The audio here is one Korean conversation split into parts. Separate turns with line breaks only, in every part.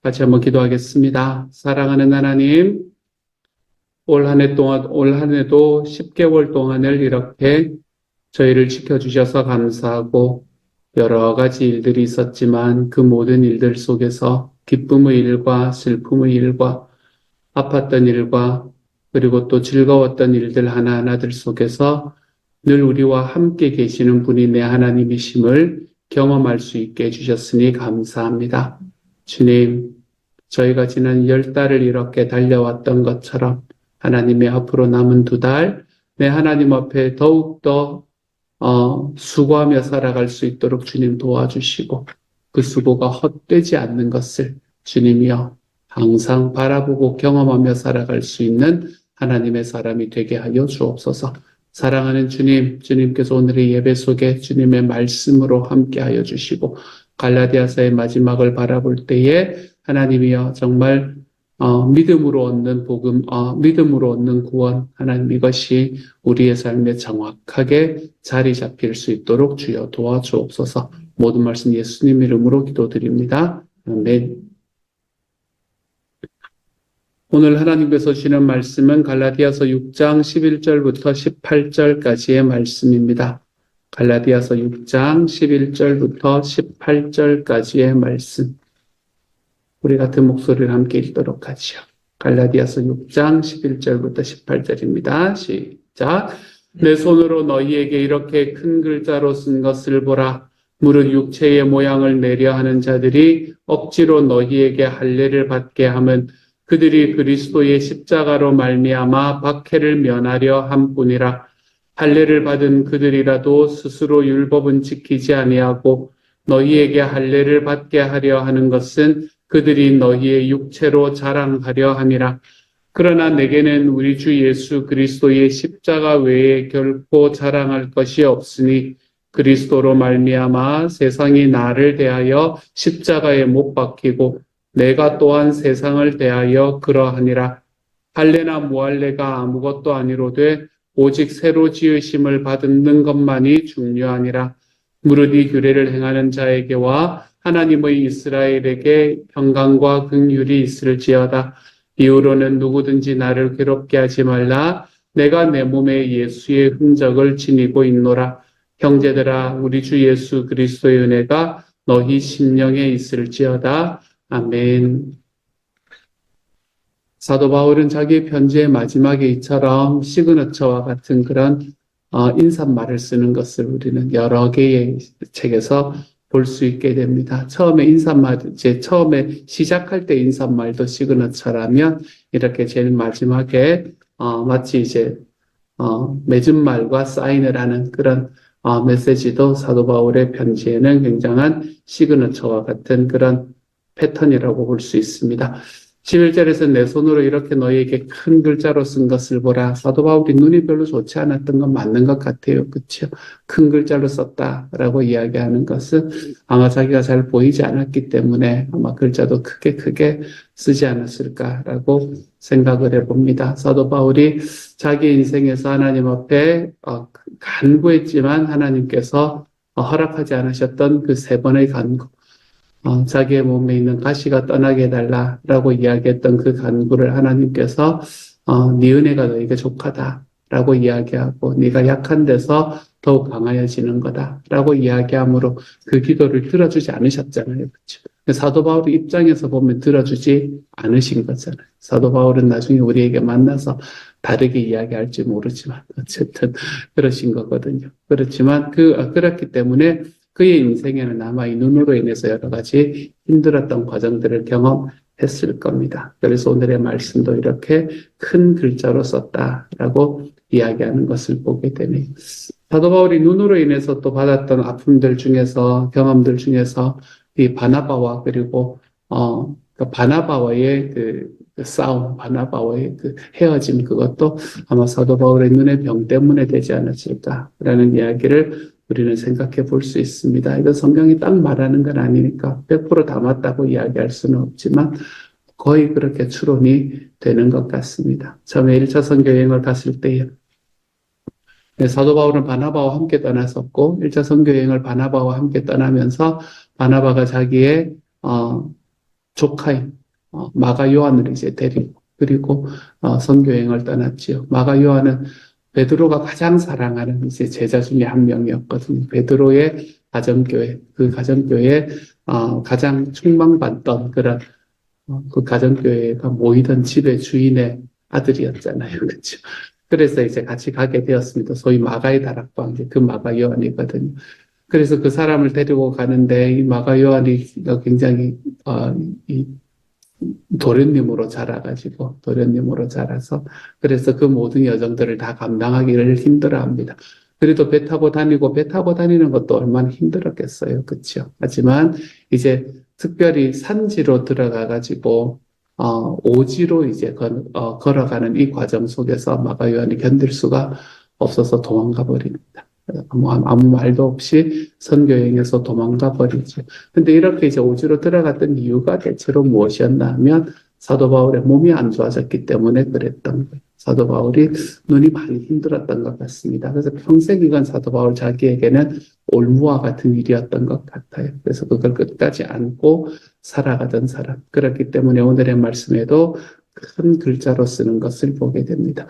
같이 한번 기도하겠습니다. 사랑하는 하나님, 올 한 해도 10개월 동안을 이렇게 저희를 지켜주셔서 감사하고 여러 가지 일들이 있었지만 그 모든 일들 속에서 기쁨의 일과 슬픔의 일과 아팠던 일과 그리고 또 즐거웠던 일들 하나하나들 속에서 늘 우리와 함께 계시는 분이 내 하나님이심을 경험할 수 있게 해주셨으니 감사합니다. 주님, 저희가 지난 10달을 이렇게 달려왔던 것처럼 하나님의 앞으로 남은 2달, 내 하나님 앞에 더욱더 수고하며 살아갈 수 있도록 주님 도와주시고 그 수고가 헛되지 않는 것을 주님이여 항상 바라보고 경험하며 살아갈 수 있는 하나님의 사람이 되게 하여 주옵소서. 사랑하는 주님, 주님께서 오늘의 예배 속에 주님의 말씀으로 함께 하여 주시고 갈라디아서의 마지막을 바라볼 때에 하나님이여 정말 믿음으로 얻는 복음, 믿음으로 얻는 구원, 하나님 이것이 우리의 삶에 정확하게 자리 잡힐 수 있도록 주여 도와주옵소서. 모든 말씀 예수님 이름으로 기도드립니다. 아멘. 오늘 하나님께서 주시는 말씀은 갈라디아서 6장 11절부터 18절까지의 말씀입니다. 갈라디아서 6장 11절부터 18절까지의 말씀. 우리 같은 목소리를 함께 읽도록 하지요. 갈라디아서 6장 11절부터 18절입니다. 시작. 내 손으로 너희에게 이렇게 큰 글자로 쓴 것을 보라. 무릇 육체의 모양을 내려 하는 자들이 억지로 너희에게 할례를 받게 함은 그들이 그리스도의 십자가로 말미암아 박해를 면하려 함뿐이라. 할례를 받은 그들이라도 스스로 율법은 지키지 아니하고 너희에게 할례를 받게 하려 하는 것은 그들이 너희의 육체로 자랑하려 함이라. 그러나 내게는 우리 주 예수 그리스도의 십자가 외에 결코 자랑할 것이 없으니 그리스도로 말미암아 세상이 나를 대하여 십자가에 못 박히고 내가 또한 세상을 대하여 그러하니라. 할례나 무할례가 아무것도 아니로되 오직 새로 지으심을 받는 것만이 중요하니라. 무릇 이 규례를 행하는 자에게와 하나님의 이스라엘에게 평강과 긍휼이 있을지어다. 이후로는 누구든지 나를 괴롭게 하지 말라. 내가 내 몸에 예수의 흔적을 지니고 있노라. 형제들아, 우리 주 예수 그리스도의 은혜가 너희 심령에 있을지어다. 아멘. 사도 바울은 자기 편지의 마지막에 이처럼 시그너처와 같은 그런 인사말을 쓰는 것을 우리는 여러 개의 책에서 볼 수 있게 됩니다. 처음에 처음에 시작할 때 인사말도 시그너처라면 이렇게 제일 마지막에 마치 맺은 말과 사인을 하는 그런 메시지도 사도 바울의 편지에는 굉장한 시그너처와 같은 그런 패턴이라고 볼 수 있습니다. 11절에서 내 손으로 이렇게 너희에게 큰 글자로 쓴 것을 보라. 사도 바울이 눈이 별로 좋지 않았던 건 맞는 것 같아요. 그렇죠? 큰 글자로 썼다라고 이야기하는 것은 아마 자기가 잘 보이지 않았기 때문에 아마 글자도 크게 쓰지 않았을까라고 생각을 해봅니다. 사도 바울이 자기 인생에서 하나님 앞에 간구했지만 하나님께서 허락하지 않으셨던 그 3번의 간구. 자기의 몸에 있는 가시가 떠나게 해달라라고 이야기했던 그 간구를 하나님께서 네 은혜가 너에게 족하다라고 이야기하고 네가 약한 데서 더욱 강하여지는 거다라고 이야기함으로 그 기도를 들어주지 않으셨잖아요. 그렇죠? 사도 바울의 입장에서 보면 들어주지 않으신 거잖아요. 사도 바울은 나중에 우리에게 만나서 다르게 이야기할지 모르지만 어쨌든 그러신 거거든요. 그렇지만 그렇기 때문에 그의 인생에는 아마 이 눈으로 인해서 여러 가지 힘들었던 과정들을 경험했을 겁니다. 그래서 오늘의 말씀도 이렇게 큰 글자로 썼다라고 이야기하는 것을 보게 되네요. 사도 바울이 눈으로 인해서 또 받았던 아픔들 중에서, 경험들 중에서 이 바나바와 그리고 바나바와의 그 싸움, 바나바와의 그 헤어짐, 그것도 아마 사도 바울의 눈의 병 때문에 되지 않았을까라는 이야기를 우리는 생각해 볼 수 있습니다. 이건 성경이 딱 말하는 건 아니니까 100%다 맞다고 이야기할 수는 없지만 거의 그렇게 추론이 되는 것 같습니다. 처음에 1차 선교여행을 갔을 때에 사도 바울은 바나바와 함께 떠났었고 1차 선교여행을 바나바와 함께 떠나면서 바나바가 자기의 조카인 마가 요한을 이제 데리고 그리고 선교 여행을 떠났지요. 마가 요한은 베드로가 가장 사랑하는 이제 제자 중에 한 명이었거든요. 베드로의 가정교회, 그 가정교회에 가장 충망받던 그런 그 가정교회가 모이던 집의 주인의 아들이었잖아요. 그렇죠. 그래서 이제 같이 가게 되었습니다. 소위 마가의 다락방, 그 마가 요한이거든요. 그래서 그 사람을 데리고 가는데 이 마가 요한이 굉장히 이 도련님으로 자라서 그래서 그 모든 여정들을 다 감당하기를 힘들어합니다. 그래도 배 타고 다니는 것도 얼마나 힘들었겠어요. 그렇죠? 하지만 이제 특별히 산지로 들어가 가지고 오지로 이제 걸어가는 이 과정 속에서 마가 요한이 견딜 수가 없어서 도망가 버립니다. 아무 말도 없이 선교행에서 도망가 버리죠. 근데 이렇게 이제 오지로 들어갔던 이유가 대체로 무엇이었나 하면 사도 바울의 몸이 안 좋아졌기 때문에 그랬던 거예요. 사도 바울이 눈이 많이 힘들었던 것 같습니다. 그래서 평생 이건 사도 바울 자기에게는 올무와 같은 일이었던 것 같아요. 그래서 그걸 끝까지 안고 살아가던 사람. 그렇기 때문에 오늘의 말씀에도 큰 글자로 쓰는 것을 보게 됩니다.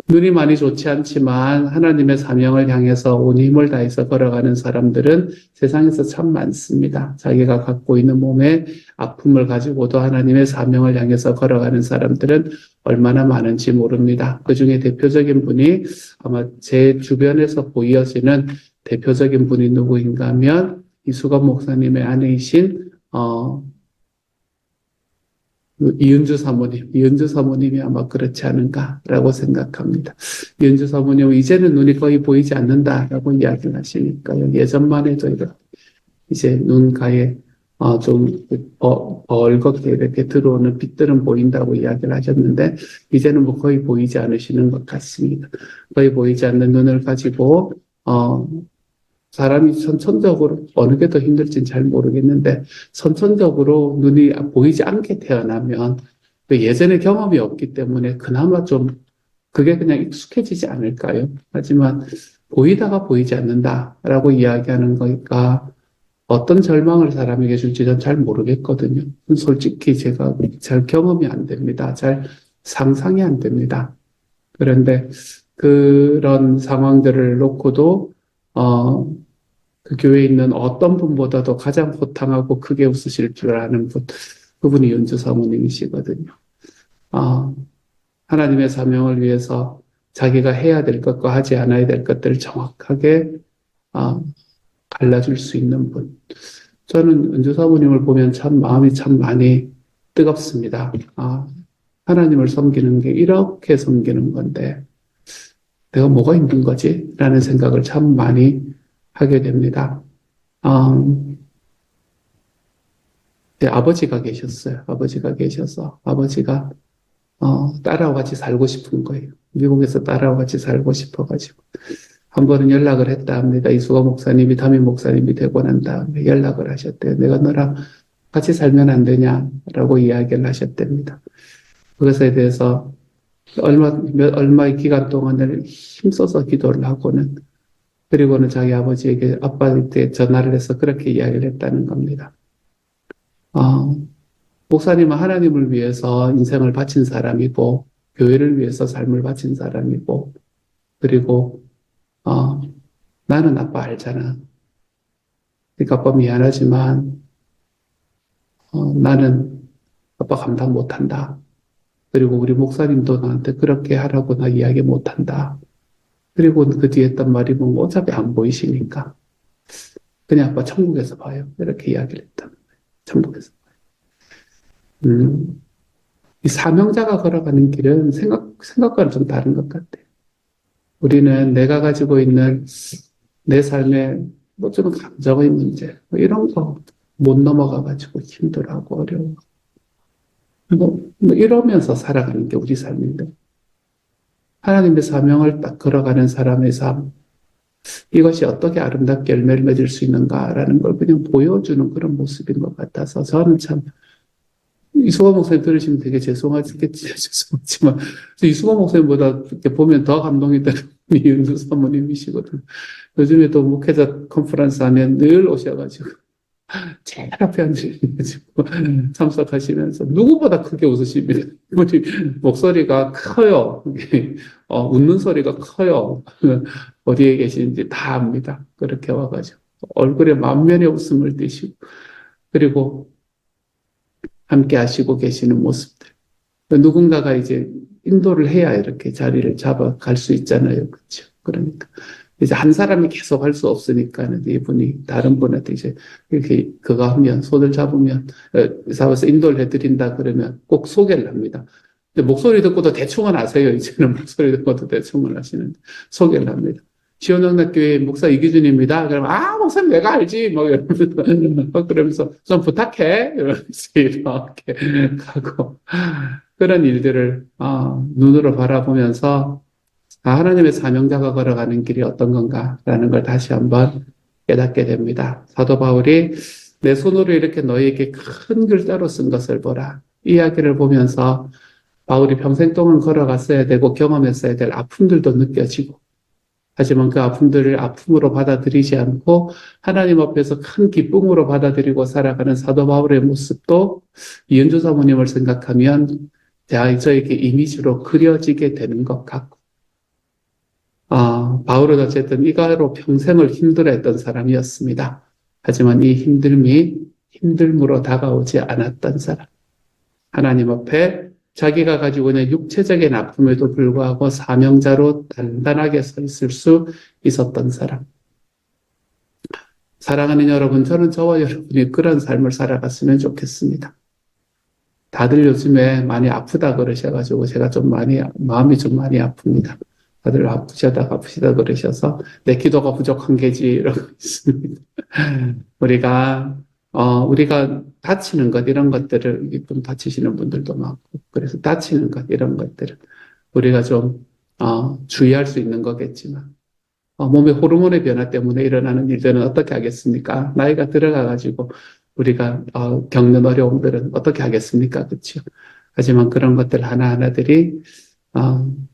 눈이 많이 좋지 않지만 하나님의 사명을 향해서 온 힘을 다해서 걸어가는 사람들은 세상에서 참 많습니다. 자기가 갖고 있는 몸의 아픔을 가지고도 하나님의 사명을 향해서 걸어가는 사람들은 얼마나 많은지 모릅니다. 그 중에 대표적인 분이 아마 제 주변에서 보여지는 대표적인 분이 누구인가 하면 이수건 목사님의 아내이신 이은주 사모님이 아마 그렇지 않은가라고 생각합니다. 이은주 사모님은 이제는 눈이 거의 보이지 않는다라고 이야기를 하시니까요. 예전만 해도 이제 눈가에 좀 벌겋게 이렇게 들어오는 빛들은 보인다고 이야기를 하셨는데 이제는 뭐 거의 보이지 않으시는 것 같습니다. 거의 보이지 않는 눈을 가지고 사람이 선천적으로 어느 게 더 힘들지는 잘 모르겠는데 선천적으로 눈이 보이지 않게 태어나면 예전에 경험이 없기 때문에 그나마 좀 그게 그냥 익숙해지지 않을까요? 하지만 보이다가 보이지 않는다라고 이야기하는 거니까 어떤 절망을 사람에게 줄지 전 잘 모르겠거든요. 솔직히 제가 잘 경험이 안 됩니다. 잘 상상이 안 됩니다. 그런데 그런 상황들을 놓고도 그 교회에 있는 어떤 분보다도 가장 호탕하고 크게 웃으실 줄 아는 분, 그분이 윤주 사모님이시거든요. 하나님의 사명을 위해서 자기가 해야 될 것과 하지 않아야 될 것들을 정확하게 갈라줄 수 있는 분. 저는 윤주 사모님을 보면 참 마음이 참 많이 뜨겁습니다. 하나님을 섬기는 게 이렇게 섬기는 건데 내가 뭐가 힘든 거지? 라는 생각을 참 많이 하게 됩니다. 네, 아버지가 계셨어요. 아버지가 계셔서 아버지가 딸하고 같이 살고 싶은 거예요. 미국에서 딸하고 같이 살고 싶어가지고 한 번은 연락을 했다 합니다. 이수가 목사님이 담임 목사님이 되고 난 다음에 연락을 하셨대요. 내가 너랑 같이 살면 안 되냐라고 이야기를 하셨답니다. 그것에 대해서 얼마의 기간 동안을 힘써서 기도를 하고는 그리고는 자기 아버지에게 아빠한테 전화를 해서 그렇게 이야기를 했다는 겁니다. 목사님은 하나님을 위해서 인생을 바친 사람이고 교회를 위해서 삶을 바친 사람이고 그리고 나는 아빠 알잖아. 그러니까 아빠 미안하지만 나는 아빠 감당 못한다. 그리고 우리 목사님도 나한테 그렇게 하라고 나 이야기 못한다. 그리고 그 뒤에 했던 말이 뭐 어차피 안 보이시니까 그냥 아빠 천국에서 봐요. 이렇게 이야기를 했다는 거예요. 천국에서 봐요. 이 사명자가 걸어가는 길은 생각과는 좀 다른 것 같아요. 우리는 내가 가지고 있는 내 삶의 뭐 좀 감정의 문제 뭐 이런 거 못 넘어가가지고 힘들어하고 어려워. 뭐 이러면서 살아가는 게 우리 삶인데 하나님의 사명을 딱 걸어가는 사람의 삶 이것이 어떻게 아름답게 열매를 맺을 수 있는가라는 걸 그냥 보여주는 그런 모습인 것 같아서 저는 참 이수가 목사님 들으시면 되게 죄송하지만 이수가 목사님보다 이렇게 보면 더 감동이 되는 분이 윤주 사모님이시거든요. 요즘에 또 목회자 컨퍼런스 하면 늘 오셔가지고 제일 앞에 앉으시고 참석하시면서 누구보다 크게 웃으십니다. 우리 목소리가 커요. 웃는 소리가 커요. 어디에 계시는지 다 압니다. 그렇게 와가지고 얼굴에 만면의 웃음을 띠시고 그리고 함께 하시고 계시는 모습들. 누군가가 이제 인도를 해야 이렇게 자리를 잡아갈 수 있잖아요. 그렇죠? 그러니까 이제 한 사람이 계속 할 수 없으니까는 이분이 다른 분한테 이제 이렇게 그거 하면 손을 잡아서 인도를 해드린다 그러면 꼭 소개를 합니다. 근데 목소리 듣고도 대충은 아세요. 이제는 목소리 듣고도 대충은 아시는데 소개를 합니다. 시원영락교회 목사 이기준입니다. 그러면 목사님 내가 알지 뭐 그러면서 좀 부탁해 이러면서 이렇게 가고 그런 일들을 눈으로 바라보면서 하나님의 사명자가 걸어가는 길이 어떤 건가라는 걸 다시 한번 깨닫게 됩니다. 사도 바울이 내 손으로 이렇게 너희에게 큰 글자로 쓴 것을 보라. 이야기를 보면서 바울이 평생 동안 걸어갔어야 되고 경험했어야 될 아픔들도 느껴지고 하지만 그 아픔들을 아픔으로 받아들이지 않고 하나님 앞에서 큰 기쁨으로 받아들이고 살아가는 사도 바울의 모습도 이은주 사모님을 생각하면 저에게 이미지로 그려지게 되는 것 같고 바울은 어쨌든 이가로 평생을 힘들어했던 사람이었습니다. 하지만 이 힘듦이 힘듦으로 다가오지 않았던 사람. 하나님 앞에 자기가 가지고 있는 육체적인 아픔에도 불구하고 사명자로 단단하게 서 있을 수 있었던 사람. 사랑하는 여러분, 저는 저와 여러분이 그런 삶을 살아갔으면 좋겠습니다. 다들 요즘에 많이 아프다 그러셔가지고 제가 마음이 좀 많이 아픕니다. 다들 아프시다 그러셔서 내 기도가 부족한 게지 이러고 있습니다. 우리가 다치는 것, 이런 것들을, 좀 다치시는 분들도 많고, 그래서 다치는 것, 이런 것들을 우리가 좀, 주의할 수 있는 거겠지만, 몸의 호르몬의 변화 때문에 일어나는 일들은 어떻게 하겠습니까? 나이가 들어가가지고 우리가, 겪는 어려움들은 어떻게 하겠습니까? 그렇죠? 하지만 그런 것들 하나하나들이,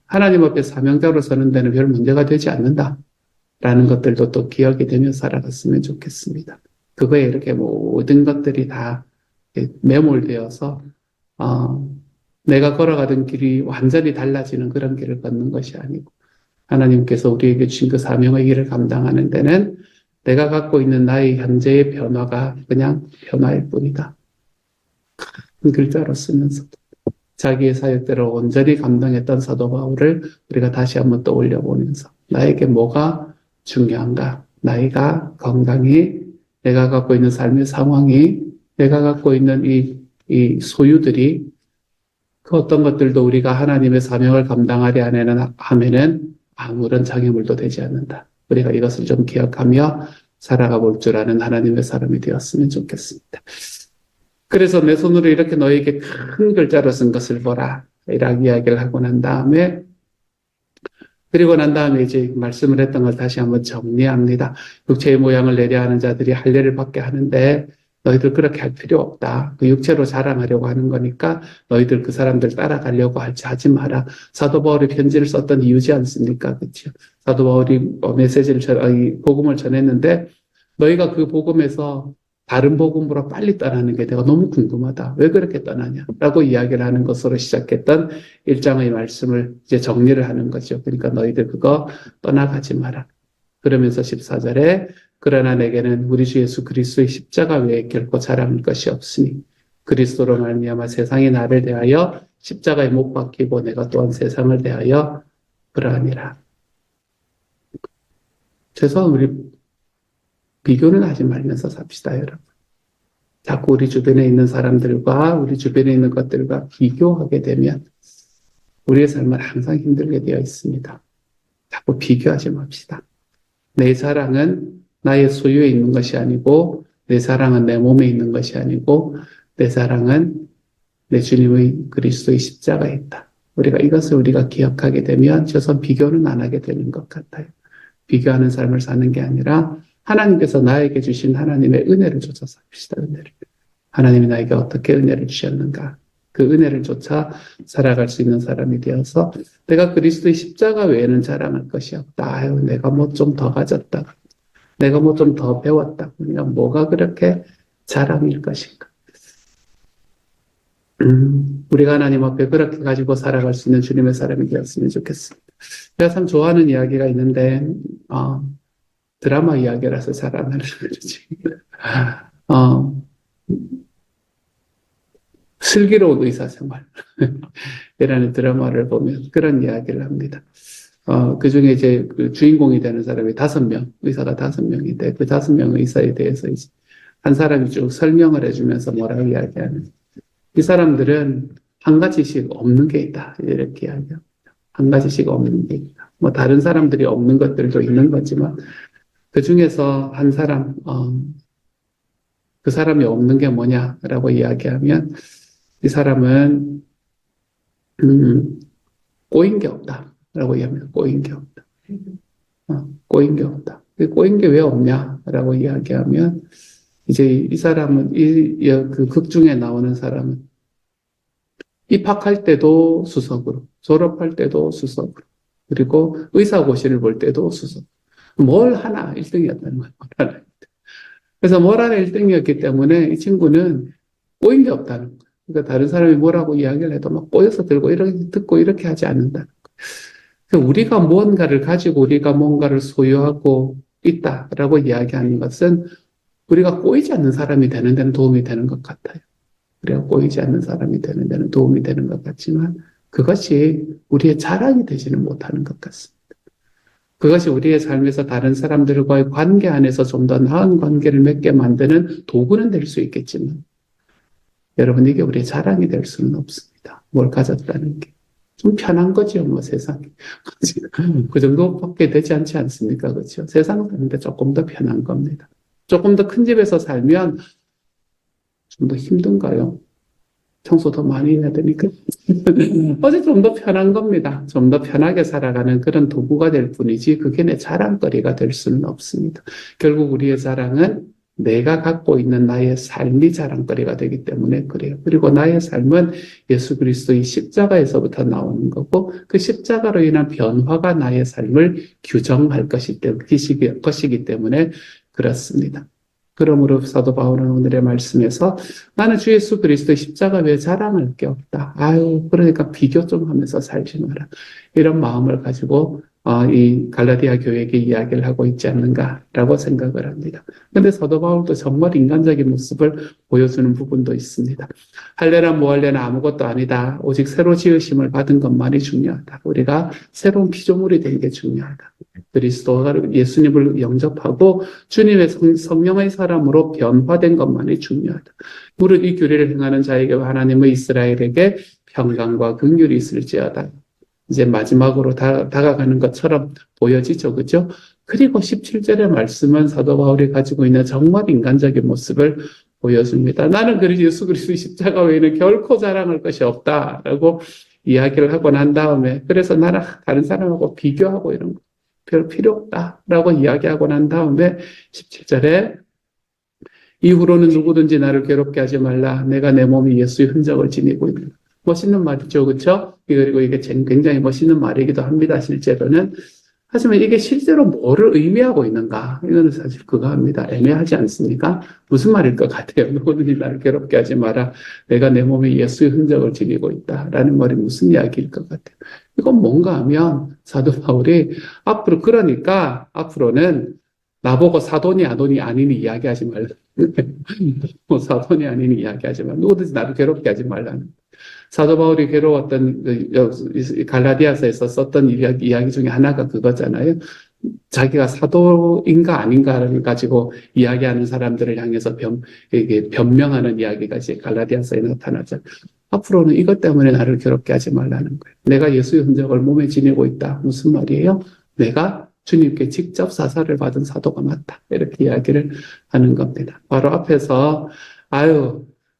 하나님 앞에 사명자로 서는 데는 별 문제가 되지 않는다. 라는 것들도 또 기억이 되며 살아갔으면 좋겠습니다. 그거에 이렇게 모든 것들이 다 매몰되어서 내가 걸어가던 길이 완전히 달라지는 그런 길을 걷는 것이 아니고 하나님께서 우리에게 주신 그 사명의 길을 감당하는 데는 내가 갖고 있는 나의 현재의 변화가 그냥 변화일 뿐이다. 큰 글자로 쓰면서도 자기의 사역대로 온전히 감당했던 사도 바울을 우리가 다시 한번 떠올려 보면서 나에게 뭐가 중요한가? 나이가 건강이 내가 갖고 있는 삶의 상황이 내가 갖고 있는 이 소유들이 그 어떤 것들도 우리가 하나님의 사명을 감당하려 하면은 아무런 장애물도 되지 않는다. 우리가 이것을 좀 기억하며 살아가 볼 줄 아는 하나님의 사람이 되었으면 좋겠습니다. 그래서 내 손으로 이렇게 너에게 큰 글자로 쓴 것을 보라. 이라고 이야기를 하고 난 다음에 그리고 난 다음에 이제 말씀을 했던 걸 다시 한번 정리합니다. 육체의 모양을 내려 하는 자들이 할례를 받게 하는데 너희들 그렇게 할 필요 없다. 그 육체로 자랑하려고 하는 거니까 너희들 그 사람들 따라가려고 하지 마라. 사도 바울이 편지를 썼던 이유지 않습니까? 그렇죠? 사도 바울이 복음을 전했는데 너희가 그 복음에서 다른 복음으로 빨리 떠나는 게 내가 너무 궁금하다. 왜 그렇게 떠나냐? 라고 이야기를 하는 것으로 시작했던 1장의 말씀을 이제 정리를 하는 거죠. 그러니까 너희들 그거 떠나가지 마라. 그러면서 14절에 그러나 내게는 우리 주 예수 그리스도의 십자가 외에 결코 자랑할 것이 없으니 그리스도로 말미암아 세상이 나를 대하여 십자가에 못 박히고 내가 또한 세상을 대하여 그러하니라. 최소한 우리 비교는 하지 말면서 삽시다, 여러분. 자꾸 우리 주변에 있는 사람들과 우리 주변에 있는 것들과 비교하게 되면 우리의 삶은 항상 힘들게 되어 있습니다. 자꾸 비교하지 맙시다. 내 자랑은 나의 소유에 있는 것이 아니고 내 자랑은 내 몸에 있는 것이 아니고 내 자랑은 내 주님의 그리스도의 십자가에 있다. 이것을 우리가 기억하게 되면 최소한 비교는 안 하게 되는 것 같아요. 비교하는 삶을 사는 게 아니라 하나님께서 나에게 주신 하나님의 은혜를 쫓아 삽시다. 은혜를. 하나님이 나에게 어떻게 은혜를 주셨는가. 그 은혜를 쫓아 살아갈 수 있는 사람이 되어서 내가 그리스도의 십자가 외에는 자랑할 것이 없다. 내가 뭐 좀 더 가졌다. 내가 뭐 좀 더 배웠다. 그냥 뭐가 그렇게 자랑일 것인가? 우리가 하나님 앞에 그렇게 가지고 살아갈 수 있는 주님의 사람이 되었으면 좋겠습니다. 제가 참 좋아하는 이야기가 있는데, 드라마 이야기라서 잘 안 하는 거지. 어, 슬기로운 의사생활. 이라는 드라마를 보면 그런 이야기를 합니다. 그 중에 이제 그 주인공이 되는 사람이 5명, 의사가 5명인데 그 5명 의사에 대해서 이제 한 사람이 쭉 설명을 해주면서 뭐라고 이야기하는. 이 사람들은 한 가지씩 없는 게 있다. 이렇게 이야기합니다. 한 가지씩 없는 게 있다. 뭐 다른 사람들이 없는 것들도 있는 거지만 그 중에서 한 사람, 그 사람이 없는 게 뭐냐라고 이야기하면 이 사람은 꼬인 게 없다라고 이야기합니다. 꼬인 게 없다. 꼬인 게 없다. 꼬인 게 왜 없냐라고 이야기하면 이제 이 사람은 그 극 중에 나오는 사람은 입학할 때도 수석으로, 졸업할 때도 수석으로, 그리고 의사고시를 볼 때도 수석. 뭘 하나 1등이었다는 거예요. 뭘 하나. 그래서 뭘 하나 1등이었기 때문에 이 친구는 꼬인 게 없다는 거예요. 그러니까 다른 사람이 뭐라고 이야기를 해도 막 꼬여서 들고 이렇게 듣고 이렇게 하지 않는다는 거예요. 우리가 무언가를 가지고 우리가 뭔가를 소유하고 있다라고 이야기하는 것은 우리가 꼬이지 않는 사람이 되는 데는 도움이 되는 것 같아요. 우리가 꼬이지 않는 사람이 되는 데는 도움이 되는 것 같지만 그것이 우리의 자랑이 되지는 못하는 것 같습니다. 그것이 우리의 삶에서 다른 사람들과의 관계 안에서 좀 더 나은 관계를 맺게 만드는 도구는 될 수 있겠지만 여러분 이게 우리의 자랑이 될 수는 없습니다. 뭘 가졌다는 게. 좀 편한 거지요, 뭐 세상에. 그 정도밖에 되지 않지 않습니까? 그렇죠? 세상 사는데 조금 더 편한 겁니다. 조금 더 큰 집에서 살면 좀 더 힘든가요? 청소 더 많이 해야 되니까. 어제 좀 더 편한 겁니다. 좀 더 편하게 살아가는 그런 도구가 될 뿐이지 그게 내 자랑거리가 될 수는 없습니다. 결국 우리의 자랑은 내가 갖고 있는 나의 삶이 자랑거리가 되기 때문에 그래요. 그리고 나의 삶은 예수 그리스도의 십자가에서부터 나오는 거고 그 십자가로 인한 변화가 나의 삶을 규정할 것이기 때문에 그렇습니다. 그러므로 사도 바울은 오늘의 말씀에서 나는 주 예수 그리스도의 십자가 외에 자랑할 게 없다. 아유, 그러니까 비교 좀 하면서 살지 마라. 이런 마음을 가지고 이 갈라디아 교회에게 이야기를 하고 있지 않는가라고 생각을 합니다. 근데 사도 바울도 정말 인간적인 모습을 보여주는 부분도 있습니다. 할래나 뭐할래나 아무것도 아니다. 오직 새로 지으심을 받은 것만이 중요하다. 우리가 새로운 피조물이 되는 게 중요하다. 그리스도가 예수님을 영접하고 주님의 성령의 사람으로 변화된 것만이 중요하다. 무릇 이 규례를 행하는 자에게 하나님의 이스라엘에게 평강과 긍휼이 있을지어다. 이제 마지막으로 다가가는 것처럼 보여지죠. 그죠? 그리고 17절의 말씀은 사도 바울이 가지고 있는 정말 인간적인 모습을 보여줍니다. 나는 예수 그리스도의 십자가 외에는 결코 자랑할 것이 없다라고 이야기를 하고 난 다음에 그래서 나는 다른 사람하고 비교하고 이런 거 별 필요 없다라고 이야기하고 난 다음에 17절에 이후로는 누구든지 나를 괴롭게 하지 말라. 내가 내 몸이 예수의 흔적을 지니고 있다. 멋있는 말이죠. 그렇죠? 그리고 이게 굉장히 멋있는 말이기도 합니다. 실제로는. 하지만 이게 실제로 뭐를 의미하고 있는가? 이거는 사실 그거 합니다. 애매하지 않습니까? 무슨 말일 것 같아요? 누구든지 나를 괴롭게 하지 마라. 내가 내 몸에 예수의 흔적을 지니고 있다. 라는 말이 무슨 이야기일 것 같아요? 이건 뭔가 하면 사도 바울이 그러니까 앞으로는 나보고 사돈이 아돈이 아니니 이야기하지 말라. 뭐 사돈이 아니니 이야기하지 말라. 누구든지 나를 괴롭게 하지 말라는. 사도 바울이 괴로웠던 갈라디아서에서 썼던 이야기 중에 하나가 그거잖아요. 자기가 사도인가 아닌가를 가지고 이야기하는 사람들을 향해서 변명하는 이야기가 이제 갈라디아서에 나타나죠. 앞으로는 이것 때문에 나를 괴롭게 하지 말라는 거예요. 내가 예수의 흔적을 몸에 지니고 있다. 무슨 말이에요? 내가 주님께 직접 사사를 받은 사도가 맞다. 이렇게 이야기를 하는 겁니다. 바로 앞에서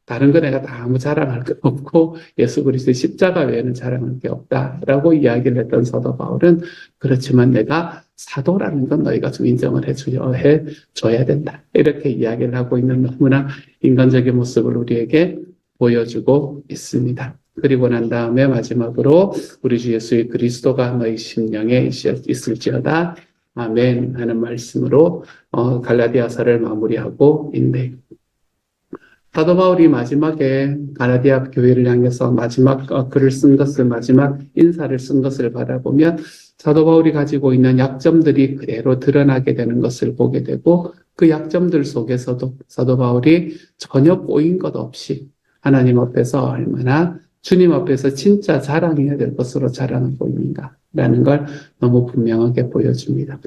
다른 거 내가 다 아무 자랑할 거 없고 예수 그리스도의 십자가 외에는 자랑할 게 없다라고 이야기를 했던 사도 바울은 그렇지만 내가 사도라는 건 너희가 좀 인정을 해줘야 된다. 이렇게 이야기를 하고 있는 너무나 인간적인 모습을 우리에게 보여주고 있습니다. 그리고 난 다음에 마지막으로 우리 주 예수 그리스도가 너희 심령에 있을지어다. 아멘 하는 말씀으로 갈라디아서를 마무리하고 있네요. 사도 바울이 마지막에 가라디아 교회를 향해서 마지막 글을 쓴 것을, 마지막 인사를 쓴 것을 바라보면 사도 바울이 가지고 있는 약점들이 그대로 드러나게 되는 것을 보게 되고, 그 약점들 속에서도 사도 바울이 전혀 꼬인 것 없이 하나님 앞에서 얼마나 주님 앞에서 진짜 자랑해야 될 것으로 자랑하고 있는가라는 걸 너무 분명하게 보여줍니다.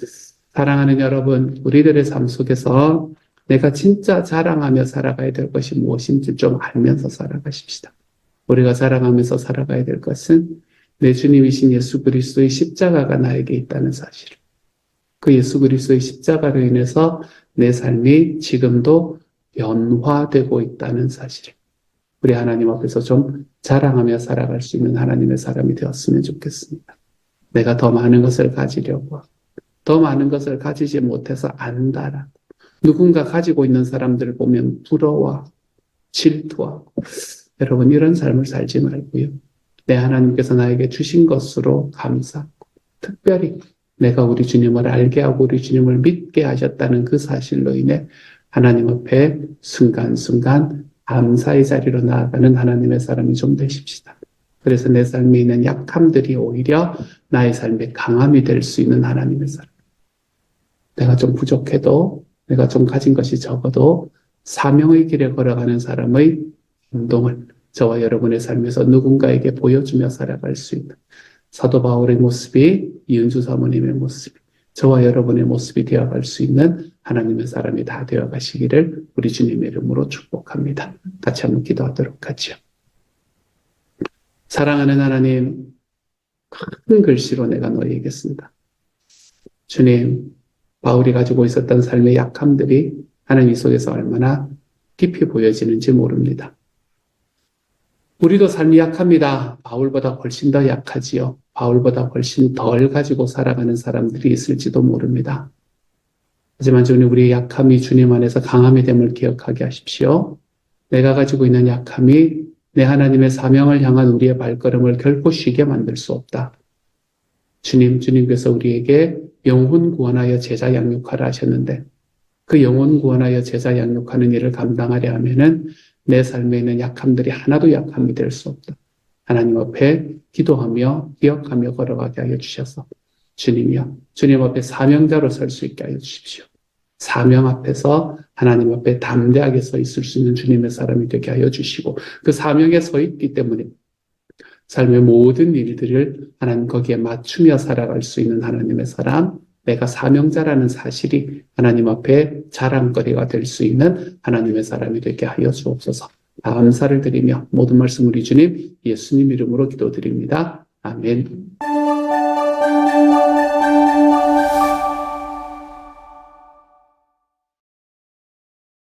사랑하는 여러분, 우리들의 삶 속에서 내가 진짜 자랑하며 살아가야 될 것이 무엇인지 좀 알면서 살아가십시다. 우리가 자랑하면서 살아가야 될 것은 내 주님이신 예수 그리스도의 십자가가 나에게 있다는 사실. 그 예수 그리스도의 십자가로 인해서 내 삶이 지금도 변화되고 있다는 사실. 우리 하나님 앞에서 좀 자랑하며 살아갈 수 있는 하나님의 사람이 되었으면 좋겠습니다. 내가 더 많은 것을 가지려고 하고, 더 많은 것을 가지지 못해서 안다라. 누군가 가지고 있는 사람들을 보면 부러워하고 질투하고, 여러분 이런 삶을 살지 말고요. 내 하나님께서 나에게 주신 것으로 감사하고, 특별히 내가 우리 주님을 알게 하고 우리 주님을 믿게 하셨다는 그 사실로 인해 하나님 앞에 순간순간 감사의 자리로 나아가는 하나님의 사람이 좀 되십시다. 그래서 내 삶에 있는 약함들이 오히려 나의 삶의 강함이 될 수 있는 하나님의 사람. 내가 좀 부족해도, 내가 좀 가진 것이 적어도 사명의 길에 걸어가는 사람의 행동을 저와 여러분의 삶에서 누군가에게 보여주며 살아갈 수 있는 사도 바울의 모습이, 이은주 사모님의 모습이, 저와 여러분의 모습이 되어갈 수 있는 하나님의 사람이 다 되어가시기를 우리 주님의 이름으로 축복합니다. 같이 한번 기도하도록 하죠. 사랑하는 하나님, 큰 글씨로 내가 너희에게 쓴다. 주님, 바울이 가지고 있었던 삶의 약함들이 하나님 속에서 얼마나 깊이 보여지는지 모릅니다. 우리도 삶이 약합니다. 바울보다 훨씬 더 약하지요. 바울보다 훨씬 덜 가지고 살아가는 사람들이 있을지도 모릅니다. 하지만 주님, 우리의 약함이 주님 안에서 강함이 됨을 기억하게 하십시오. 내가 가지고 있는 약함이 내 하나님의 사명을 향한 우리의 발걸음을 결코 쉬게 만들 수 없다. 주님께서 우리에게 영혼 구원하여 제자 양육하라 하셨는데, 그 영혼 구원하여 제자 양육하는 일을 감당하려 하면은 내 삶에 있는 약함들이 하나도 약함이 될 수 없다. 하나님 앞에 기도하며 기억하며 걸어가게 하여 주셔서 주님이여, 주님 앞에 사명자로 설 수 있게 하여 주십시오. 사명 앞에서 하나님 앞에 담대하게 서 있을 수 있는 주님의 사람이 되게 하여 주시고, 그 사명에 서 있기 때문에 삶의 모든 일들을 하나님 거기에 맞추며 살아갈 수 있는 하나님의 사람, 내가 사명자라는 사실이 하나님 앞에 자랑거리가 될 수 있는 하나님의 사람이 되게 하여 주옵소서. 감사를 드리며 모든 말씀 우리 주님 예수님 이름으로 기도드립니다. 아멘.